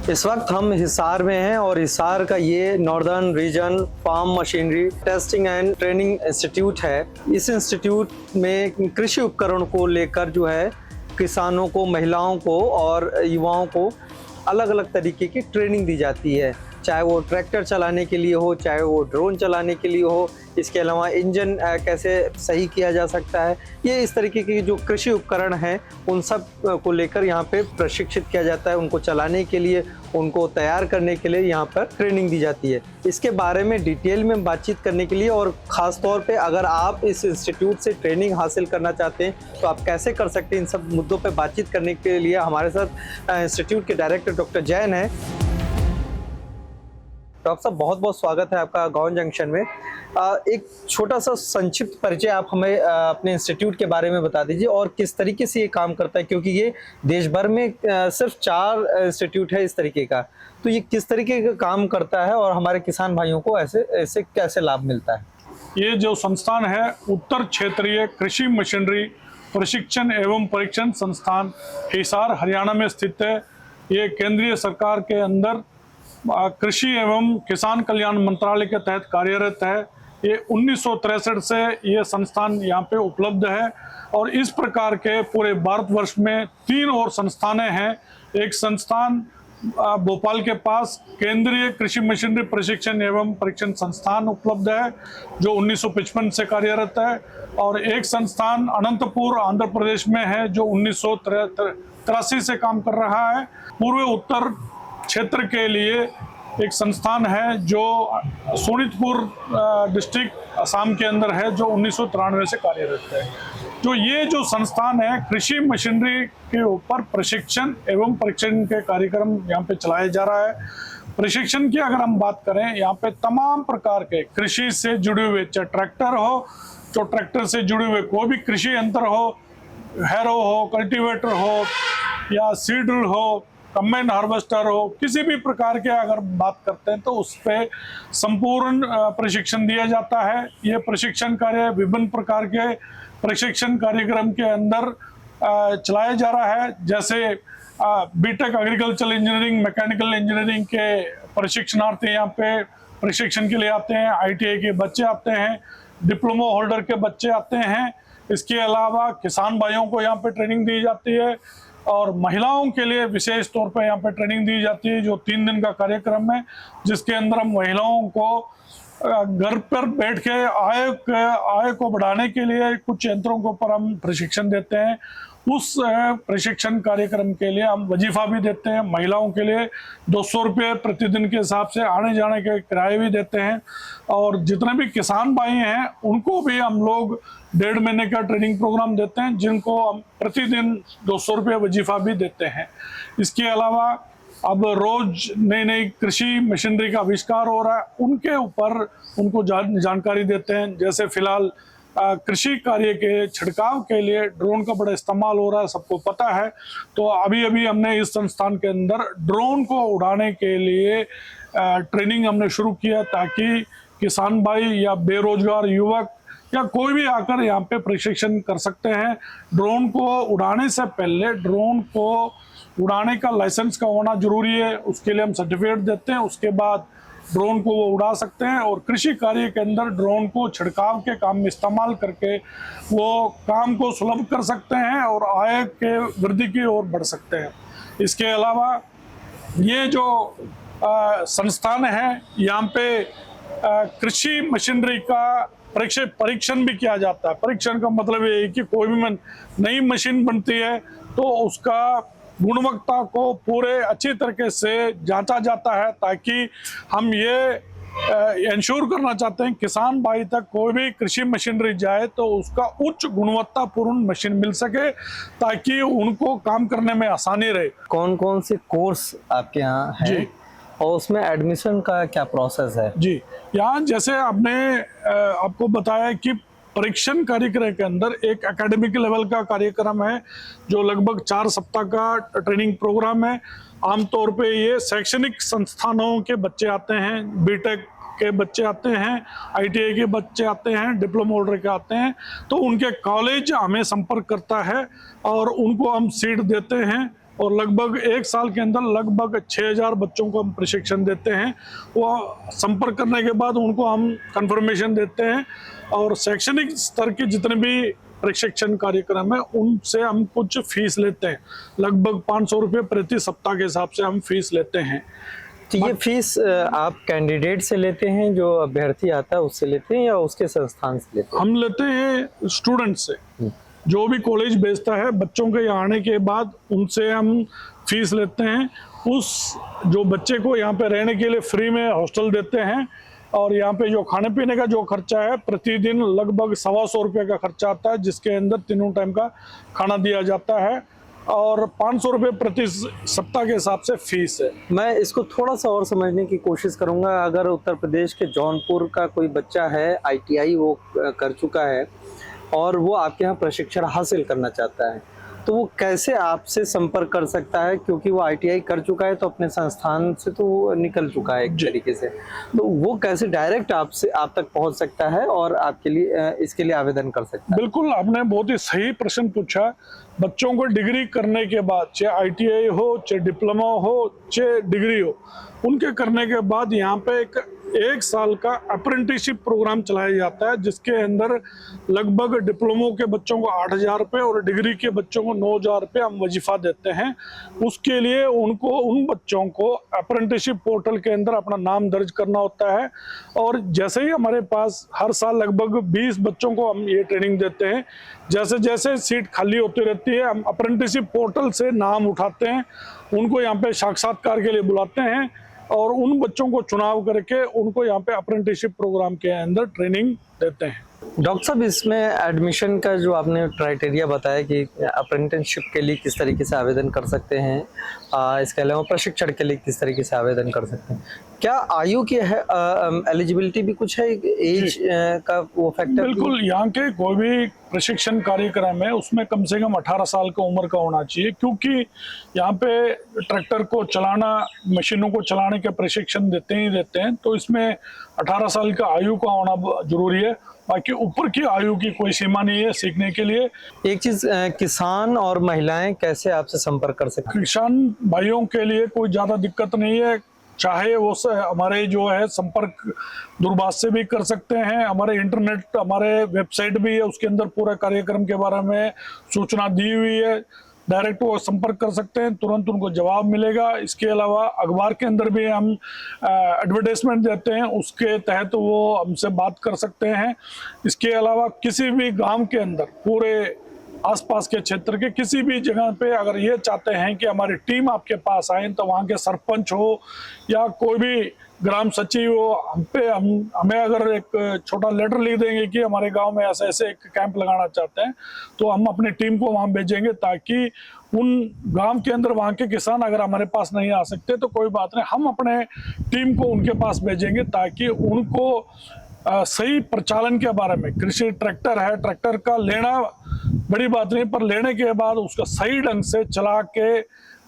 इस वक्त हम हिसार में हैं और हिसार का ये northern region farm machinery testing and training institute है। इस इंस्टीट्यूट में कृषि उपकरण को लेकर जो है किसानों को, महिलाओं को और युवाओं को अलग अलग तरीके की ट्रेनिंग दी जाती है, चाहे वो ट्रैक्टर चलाने के लिए हो, चाहे वो ड्रोन चलाने के लिए हो। इसके अलावा इंजन कैसे सही किया जा सकता है, ये इस तरीके के जो कृषि उपकरण हैं उन सब को लेकर यहाँ पे प्रशिक्षित किया जाता है। उनको चलाने के लिए, उनको तैयार करने के लिए यहाँ पर ट्रेनिंग दी जाती है। इसके बारे में डिटेल में बातचीत करने के लिए और ख़ास तौर पे अगर आप इस इंस्टीट्यूट से ट्रेनिंग हासिल करना चाहते हैं तो आप कैसे कर सकते हैं, इन सब मुद्दों पर बातचीत करने के लिए हमारे साथ इंस्टीट्यूट के डायरेक्टर डॉक्टर जैन हैं। डॉक्टर साहब, बहुत बहुत स्वागत है आपका गाँव जंक्शन में। एक छोटा सा संक्षिप्त परिचय आप हमें अपने इंस्टीट्यूट के बारे में बता दीजिए और किस तरीके से ये काम करता है, क्योंकि ये देश भर में सिर्फ 4 इंस्टीट्यूट है इस तरीके का। तो ये किस तरीके का काम करता है और हमारे किसान भाइयों को ऐसे कैसे लाभ मिलता है? ये जो संस्थान है उत्तर क्षेत्रीय कृषि मशीनरी प्रशिक्षण एवं परीक्षण संस्थान हिसार हरियाणा में स्थित है। ये केंद्रीय सरकार के अंदर कृषि एवं किसान कल्याण मंत्रालय के तहत कार्यरत है। ये 1963 से ये संस्थान यहाँ पे उपलब्ध है और इस प्रकार के पूरे भारतवर्ष में 3 और संस्थानें हैं। एक संस्थान भोपाल के पास केंद्रीय कृषि मशीनरी प्रशिक्षण एवं परीक्षण संस्थान उपलब्ध है जो 1955 से कार्यरत है, और एक संस्थान अनंतपुर आंध्र प्रदेश में है जो 1983 से काम कर रहा है। पूर्व उत्तर क्षेत्र के लिए एक संस्थान है जो सोनितपुर डिस्ट्रिक्ट असम के अंदर है जो 1993 से कार्यरत है। तो ये जो संस्थान है कृषि मशीनरी के ऊपर प्रशिक्षण एवं परीक्षण के कार्यक्रम यहाँ पे चलाया जा रहा है। प्रशिक्षण की अगर हम बात करें, यहाँ पे तमाम प्रकार के कृषि से जुड़े हुए, चाहे ट्रैक्टर हो, तो ट्रैक्टर से जुड़े हुए कोई भी कृषि यंत्र हो, हैरो हो, कल्टीवेटर हो या सीडर हो, कंबाइन हार्वेस्टर हो, किसी भी प्रकार के अगर बात करते हैं तो उस पर संपूर्ण प्रशिक्षण दिया जाता है। ये प्रशिक्षण कार्य विभिन्न प्रकार के प्रशिक्षण कार्यक्रम के अंदर चलाया जा रहा है, जैसे B Tech agriculture engineering, mechanical engineering के प्रशिक्षणार्थी यहाँ पे प्रशिक्षण के लिए आते हैं, ITI के बच्चे आते हैं, डिप्लोमा होल्डर के बच्चे आते हैं। इसके अलावा किसान भाइयों को यहाँ पे ट्रेनिंग दी जाती है और महिलाओं के लिए विशेष तौर पर यहाँ पे ट्रेनिंग दी जाती है जो 3 दिन का कार्यक्रम है, जिसके अंदर हम महिलाओं को घर पर बैठ के आय को बढ़ाने के लिए कुछ यंत्रों के ऊपर हम प्रशिक्षण देते हैं। उस प्रशिक्षण कार्यक्रम के लिए हम वजीफा भी देते हैं। महिलाओं के लिए 200 रुपये प्रतिदिन के हिसाब से आने जाने के किराए भी देते हैं, और जितने भी किसान भाई हैं उनको भी हम लोग 1.5 महीने का ट्रेनिंग प्रोग्राम देते हैं, जिनको हम प्रतिदिन 200 रुपये वजीफा भी देते हैं। इसके अलावा अब रोज नई कृषि मशीनरी का आविष्कार हो रहा है, उनके ऊपर उनको जानकारी देते हैं। जैसे फिलहाल कृषि कार्य के छिड़काव के लिए ड्रोन का बड़ा इस्तेमाल हो रहा है, सबको पता है। तो अभी हमने इस संस्थान के अंदर ड्रोन को उड़ाने के लिए ट्रेनिंग हमने शुरू किया, ताकि किसान भाई या बेरोजगार युवक या कोई भी आकर यहाँ पे प्रशिक्षण कर सकते हैं। ड्रोन को उड़ाने से पहले ड्रोन को उड़ाने का लाइसेंस का होना जरूरी है, उसके लिए हम सर्टिफिकेट देते हैं। उसके बाद ड्रोन को वो उड़ा सकते हैं और कृषि कार्य के अंदर ड्रोन को छिड़काव के काम में इस्तेमाल करके वो काम को सुलभ कर सकते हैं और आय के वृद्धि की ओर बढ़ सकते हैं। इसके अलावा ये जो संस्थान है, यहाँ पे कृषि मशीनरी का परीक्षण भी किया जाता है। परीक्षण का मतलब ये है कि कोई भी नई मशीन बनती है तो उसका गुणवत्ता को पूरे अच्छी तरीके से जांचा जाता है, ताकि हम ये इंश्योर करना चाहते हैं किसान भाई तक कोई भी कृषि मशीनरी जाए तो उसका उच्च गुणवत्तापूर्ण मशीन मिल सके, ताकि उनको काम करने में आसानी रहे। कौन कौन से कोर्स आपके यहाँ है जी, और उसमें एडमिशन का क्या प्रोसेस है? जी, यहाँ जैसे आपने आपको बताया कि परीक्षण कार्यक्रम के अंदर एक एकेडमिक लेवल का कार्यक्रम है जो लगभग 4 सप्ताह का ट्रेनिंग प्रोग्राम है। आमतौर पे ये शैक्षणिक संस्थानों के बच्चे आते हैं, बीटेक के बच्चे आते हैं, ITI के बच्चे आते हैं, डिप्लोमा होल्डर के आते हैं। तो उनके कॉलेज हमें संपर्क करता है और उनको हम सीट देते हैं और लगभग 1 साल के अंदर लगभग 6000 बच्चों को हम प्रशिक्षण देते हैं। वो संपर्क करने के बाद उनको हम कंफर्मेशन देते हैं और शैक्षणिक स्तर के जितने भी प्रशिक्षण कार्यक्रम है उनसे हम कुछ फीस लेते हैं। लगभग 500 रुपये प्रति सप्ताह के हिसाब से हम फीस लेते हैं। तो ये फीस आप कैंडिडेट से लेते हैं, जो अभ्यर्थी आता है उससे लेते हैं, या उसके संस्थान से लेते हैं? हम लेते हैं स्टूडेंट से, जो भी कॉलेज भेजता है बच्चों के यहाँ आने के बाद उनसे हम फीस लेते हैं। उस जो बच्चे को यहाँ पे रहने के लिए फ्री में हॉस्टल देते हैं और यहाँ पे जो खाने पीने का जो खर्चा है प्रतिदिन लगभग 125 रुपये का खर्चा आता है, जिसके अंदर तीनों टाइम का खाना दिया जाता है और 500 रुपये प्रति सप्ताह के हिसाब से फीस है। मैं इसको थोड़ा सा और समझने की कोशिश करूंगा। अगर उत्तर प्रदेश के जौनपुर का कोई बच्चा है, ITI वो कर चुका है और वो आपके यहाँ प्रशिक्षण हासिल करना चाहता है, तो वो कैसे आपसे संपर्क कर सकता है? क्योंकि वो ITI कर चुका है तो अपने संस्थान से तो वो निकल चुका है एक तरीके से, तो वो कैसे डायरेक्ट आपसे आप तक पहुंच सकता है और आपके लिए इसके लिए आवेदन कर सकता है? बिल्कुल, आपने बहुत ही सही प्रश्न पूछा। बच्चों को डिग्री करने के बाद, चाहे ITI हो, चाहे डिप्लोमा हो, चाहे डिग्री हो, उनके करने के बाद यहाँ पे एक साल का अप्रेंटिसशिप प्रोग्राम चलाया जाता है, जिसके अंदर लगभग डिप्लोमो के बच्चों को 8000 रुपये और डिग्री के बच्चों को 9000 रुपये हम वजीफा देते हैं। उसके लिए उनको उन बच्चों को अप्रेंटिसशिप पोर्टल के अंदर अपना नाम दर्ज करना होता है और जैसे ही हमारे पास हर साल लगभग 20 बच्चों को हम ये ट्रेनिंग देते हैं। जैसे जैसे सीट खाली होती रहती है हम अप्रेंटिसशिप पोर्टल से नाम उठाते हैं, उनको यहाँ पे साक्षात्कार के लिए बुलाते हैं और उन बच्चों को चुनाव करके उनको यहाँ पे अप्रेंटिसशिप प्रोग्राम के अंदर ट्रेनिंग देते हैं। डॉक्टर साहब, इसमें एडमिशन का जो आपने क्राइटेरिया बताया कि अप्रेंटिसशिप के लिए किस तरीके से आवेदन कर सकते हैं, इसके अलावा प्रशिक्षण के लिए किस तरीके से आवेदन कर सकते हैं, क्या आयु की है एलिजिबिलिटी भी कुछ है, एज का वो फैक्टर? बिल्कुल, यहाँ के कोई भी प्रशिक्षण कार्यक्रम है उसमें कम से कम 18 साल का उम्र का होना चाहिए, क्योंकि यहाँ पे ट्रैक्टर को चलाना, मशीनों को चलाने के प्रशिक्षण देते ही देते हैं, तो इसमें 18 साल का आयु का होना जरूरी है। बाकी ऊपर की आयु की कोई सीमा नहीं है सीखने के लिए। एक चीज, किसान और महिलाएं कैसे आपसे संपर्क कर सकते हैं? किसान भाइयों के लिए कोई ज्यादा दिक्कत नहीं है, चाहे वो हमारे जो है संपर्क दूरभाष से भी कर सकते हैं। हमारे इंटरनेट, हमारे वेबसाइट भी है, उसके अंदर पूरा कार्यक्रम के बारे में सूचना दी हुई है। डायरेक्ट वो संपर्क कर सकते हैं, तुरंत उनको जवाब मिलेगा। इसके अलावा अखबार के अंदर भी हम एडवर्टाइजमेंट देते हैं, उसके तहत वो हमसे बात कर सकते हैं। इसके अलावा किसी भी गांव के अंदर, पूरे आसपास के क्षेत्र के किसी भी जगह पे अगर ये चाहते हैं कि हमारी टीम आपके पास आए, तो वहाँ के सरपंच हो या कोई भी ग्राम सचिव हो, हमें अगर एक छोटा लेटर लिख देंगे कि हमारे गांव में ऐसे ऐसे एक कैंप लगाना चाहते हैं, तो हम अपनी टीम को वहां भेजेंगे, ताकि उन गांव के अंदर वहां के किसान अगर हमारे पास नहीं आ सकते तो कोई बात नहीं, हम अपने टीम को उनके पास भेजेंगे ताकि उनको सही प्रचालन के बारे में, कृषि ट्रैक्टर है, ट्रैक्टर का लेना बड़ी बात नहीं, पर लेने के बाद उसका सही ढंग से चला के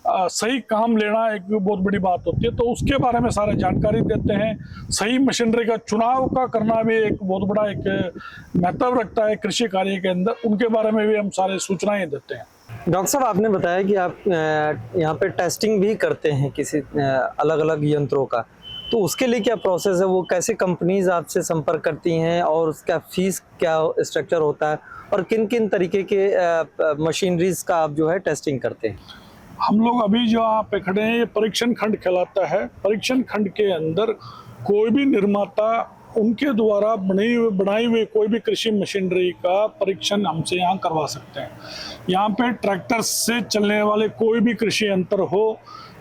सही काम लेना एक बहुत बड़ी बात होती है, तो उसके बारे में सारे जानकारी देते हैं। सही मशीनरी का चुनाव का करना भी एक बहुत बड़ा एक महत्व रखता है कृषि कार्य के अंदर, उनके बारे में भी हम सारे सूचनाएं देते हैं। डॉक्टर साहब, आपने बताया कि आप यहाँ पे टेस्टिंग भी करते हैं किसी अलग अलग यंत्रों का, तो उसके लिए क्या प्रोसेस है? वो कैसे कंपनीज आपसे संपर्क करती हैं और उसका फीस क्या स्ट्रक्चर होता है, और किन किन तरीके के मशीनरीज का आप जो है टेस्टिंग करते हैं? हम लोग अभी जो यहाँ पे खड़े हैं, ये परीक्षण खंड कहलाता है। परीक्षण खंड के अंदर कोई भी निर्माता उनके द्वारा बनाई हुई कोई भी कृषि मशीनरी का परीक्षण हमसे यहाँ करवा सकते हैं। यहाँ पे ट्रैक्टर से चलने वाले कोई भी कृषि यंत्र हो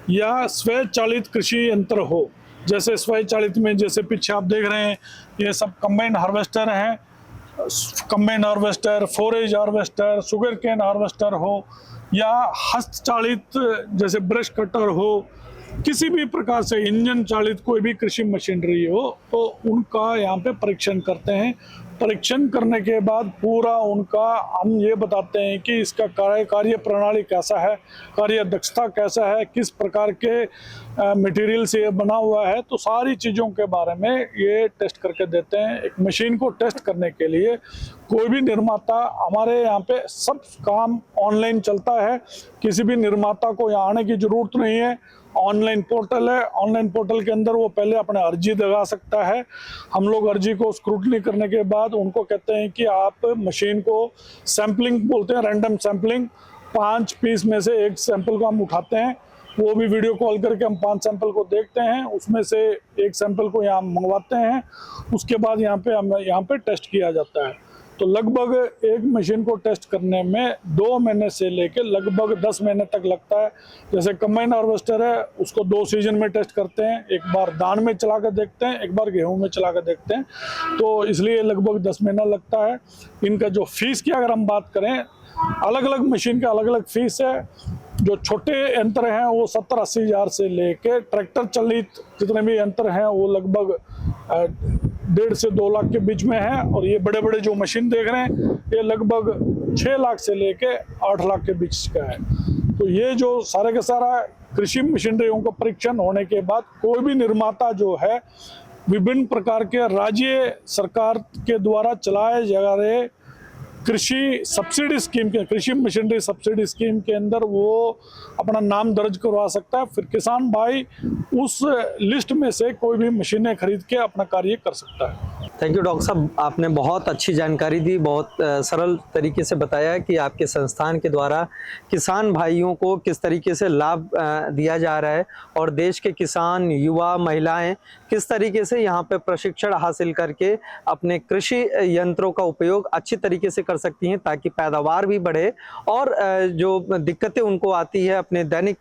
या स्वचालित कृषि यंत्र हो, जैसे स्वचालित में जैसे पीछे आप देख रहे हैं ये सब कंबाइन हार्वेस्टर हैं, combine harvester, forage harvester, sugar cane harvester हो या हस्तचालित जैसे ब्रश कटर हो, किसी भी प्रकार से इंजन चालित कोई भी कृषि मशीनरी हो, तो उनका यहाँ पे परीक्षण करते हैं। परीक्षण करने के बाद पूरा उनका हम ये बताते हैं कि इसका कार्य प्रणाली कैसा है, कार्य दक्षता कैसा है, किस प्रकार के मटेरियल से ये बना हुआ है, तो सारी चीज़ों के बारे में ये टेस्ट करके देते हैं। एक मशीन को टेस्ट करने के लिए कोई भी निर्माता, हमारे यहाँ पे सब काम ऑनलाइन चलता है, किसी भी निर्माता को यहाँ आने की ज़रूरत नहीं है। ऑनलाइन पोर्टल है, ऑनलाइन पोर्टल के अंदर वो पहले अपने अर्जी लगा सकता है। हम लोग अर्जी को स्क्रूटनी करने के बाद उनको कहते हैं कि आप मशीन को सैम्पलिंग बोलते हैं, रैंडम सैम्पलिंग, 5 पीस में से एक सैंपल को हम उठाते हैं, वो भी वीडियो कॉल करके हम 5 सैंपल को देखते हैं, उसमें से एक सैंपल को यहाँ मंगवाते हैं, उसके बाद यहाँ पे टेस्ट किया जाता है। तो लगभग एक मशीन को टेस्ट करने में 2 महीने से लेकर लगभग 10 महीने तक लगता है। जैसे कंबाइन हार्वेस्टर है, उसको 2 सीजन में टेस्ट करते हैं, एक बार धान में चला कर देखते हैं, एक बार गेहूं में चला कर देखते हैं, तो इसलिए लगभग 10 महीना लगता है। इनका जो फीस की अगर हम बात करें, अलग अलग मशीन का अलग अलग फीस है। जो छोटे यंत्र हैं वो 70-80 हज़ार से लेके ट्रैक्टर चलित जितने भी यंत्र हैं वो लगभग 1.5 से 2 लाख के बीच में है, और ये बड़े बड़े जो मशीन देख रहे हैं ये लगभग 6 लाख से लेके 8 लाख के बीच का है। तो ये जो सारे का सारा कृषि मशीनरियों का परीक्षण होने के बाद कोई भी निर्माता जो है विभिन्न प्रकार के राज्य सरकार के द्वारा चलाए जा रहे कृषि सब्सिडी स्कीम के, कृषि मशीनरी सब्सिडी स्कीम के अंदर वो अपना नाम दर्ज करवा सकता है। फिर किसान भाई उस लिस्ट में से कोई भी मशीनें खरीद के अपना कार्य कर सकता है। थैंक यू डॉक्टर साहब, आपने बहुत अच्छी जानकारी दी, बहुत सरल तरीके से बताया कि आपके संस्थान के द्वारा किसान भाइयों को किस तरीके से लाभ दिया जा रहा है, और देश के किसान, युवा, महिलाएं किस तरीके से यहाँ पे प्रशिक्षण हासिल करके अपने कृषि यंत्रों का उपयोग अच्छी तरीके से कर सकती हैं, ताकि पैदावार भी बढ़े और जो दिक्कतें उनको आती है अपने दैनिक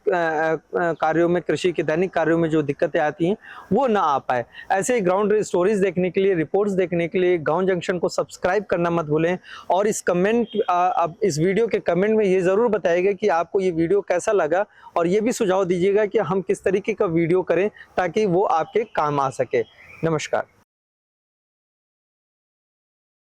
कार्यों में, कृषि के दैनिक कार्यों में जो दिक्कतें आती हैं वो ना आ पाए। ऐसे ही ग्राउंड स्टोरीज देखने के लिए, रिपोर्ट्स देखने के लिए गांव जंक्शन को सब्सक्राइब करना मत भूलें, और इस अब इस वीडियो के कमेंट में ये ज़रूर बताइएगा कि आपको ये वीडियो कैसा लगा, और ये भी सुझाव दीजिएगा कि हम किस तरीके का वीडियो करें ताकि वो आपके काम आ सके। नमस्कार।